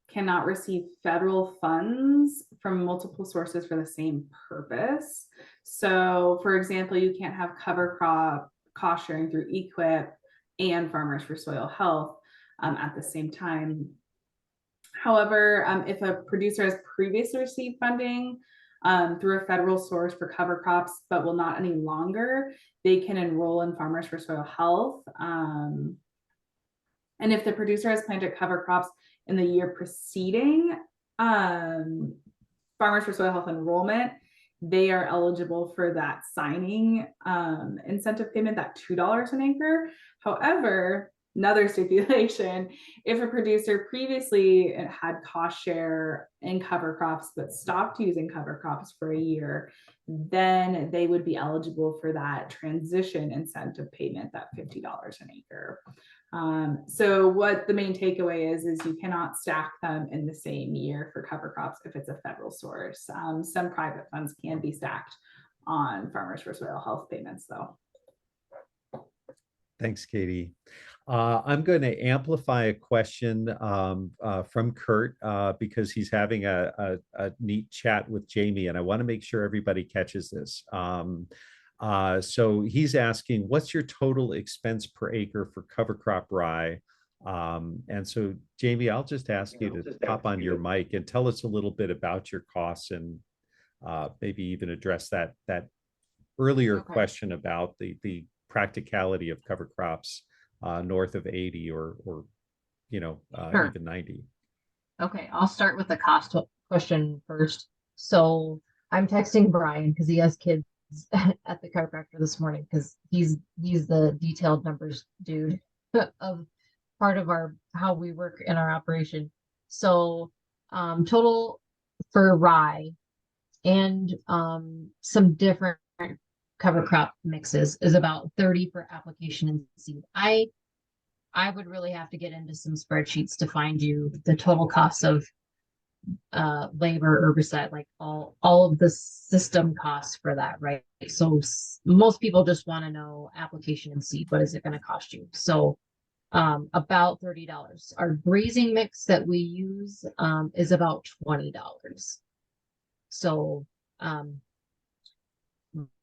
cannot receive federal funds from multiple sources for the same purpose. So for example, you can't have cover crop cost sharing through EQIP and Farmers for Soil Health at the same time. However, if a producer has previously received funding through a federal source for cover crops, but will not any longer, they can enroll in Farmers for Soil Health. And if the producer has planted cover crops in the year preceding Farmers for Soil Health enrollment, they are eligible for that signing incentive payment, that $2 an acre. However, another stipulation, if a producer previously had cost share in cover crops but stopped using cover crops for a year, then they would be eligible for that transition incentive payment, that $50 an acre. So what the main takeaway is you cannot stack them in the same year for cover crops if it's a federal source. Some private funds can be stacked on Farmers for Soil Health payments though. Thanks, Katie. I'm going to amplify a question from Kurt because he's having a neat chat with Jamie, and I want to make sure everybody catches this. So he's asking, what's your total expense per acre for cover crop rye? And so, Jamie, I'll just ask you to pop on your mic and tell us a little bit about your costs and maybe even address that earlier question about the practicality of cover crops north of 80 or Sure. Even 90. Okay, I'll start with the cost question first. So I'm texting Brian because he has kids at the chiropractor this morning because he's the detailed numbers dude of part of how we work in our operation. So total for rye and some different cover crop mixes is about 30 for application and seed. I would really have to get into some spreadsheets to find you the total cost of labor, herbicide, like all of the system costs for that, right? So most people just want to know application and seed. What is it going to cost you? So about $30. Our grazing mix that we use is about $20. So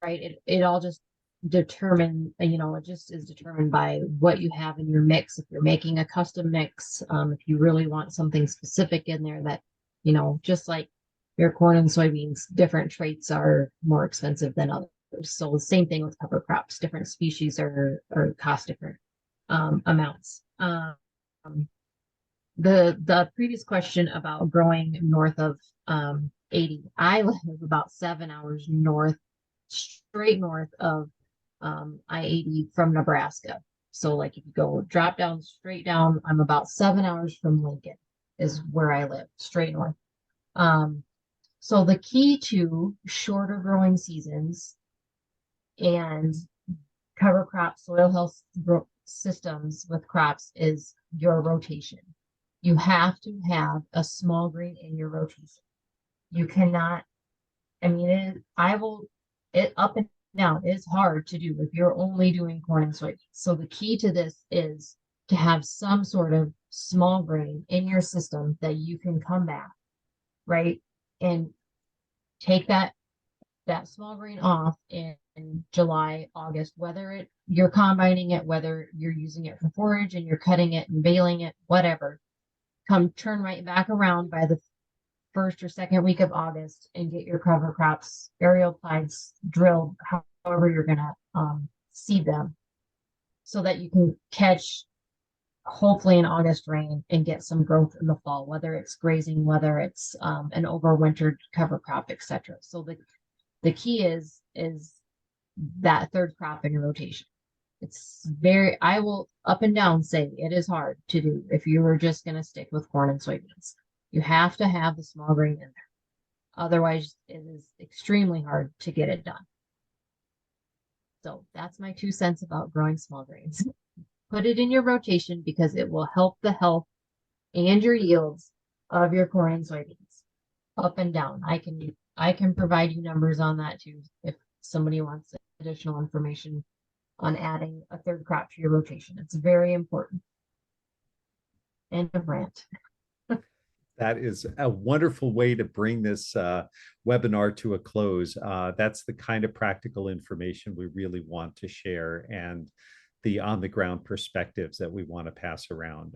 right, it all just determined, it just is determined by what you have in your mix. If you're making a custom mix, if you really want something specific in there that, just like your corn and soybeans, different traits are more expensive than others. So the same thing with cover crops, different species are cost different amounts. The previous question about growing north of 80, I live about 7 hours straight north of I-80 from Nebraska. So like if you go drop down straight down, I'm about 7 hours from Lincoln is where I live, straight north. So the key to shorter growing seasons and cover crop soil health systems with crops is your rotation. You have to have a small grain in your rotation. You cannot, I mean, it up and down is hard to do if you're only doing corn and soybeans. So the key to this is to have some sort of small grain in your system that you can come back, right? And take that small grain off in July, August, whether you're combining it, whether you're using it for forage and you're cutting it and baling it, whatever. Turn right back around by the first or second week of August and get your cover crops, aerial applieds drilled, however you're gonna seed them, so that you can catch hopefully an August rain and get some growth in the fall, whether it's grazing, whether it's an overwintered cover crop, etc. So the key is that third crop in your rotation. I will up and down say it is hard to do if you were just going to stick with corn and soybeans. You have to have the small grain in there. Otherwise, it is extremely hard to get it done. So that's my 2 cents about growing small grains. Put it in your rotation because it will help the health and your yields of your corn and soybeans up and down. I can provide you numbers on that too if somebody wants additional information on adding a third crop to your rotation. It's very important. End of rant. That is a wonderful way to bring this webinar to a close. That's the kind of practical information we really want to share and the on-the-ground perspectives that we want to pass around.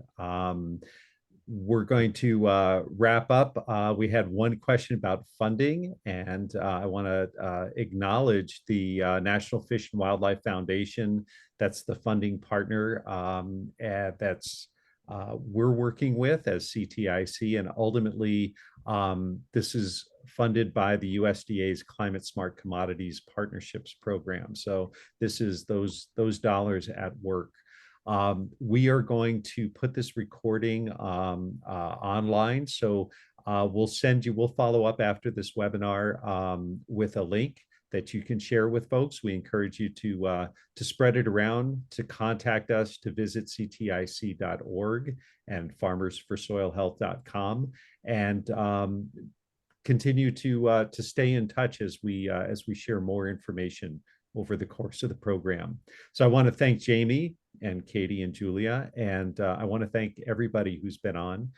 We're going to wrap up. We had one question about funding, and I want to acknowledge the National Fish and Wildlife Foundation. That's the funding partner that's we're working with as CTIC, and ultimately this is funded by the USDA's Climate Smart Commodities Partnerships Program. So this is those dollars at work. We are going to put this recording online. So we'll follow up after this webinar with a link that you can share with folks. We encourage you to spread it around, to contact us, to visit ctic.org and farmersforsoilhealth.com, and continue to stay in touch as we share more information over the course of the program. So I want to thank Jamie and Katie and Julia, and I want to thank everybody who's been on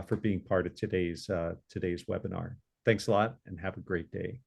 for being part of today's webinar. Thanks a lot and have a great day.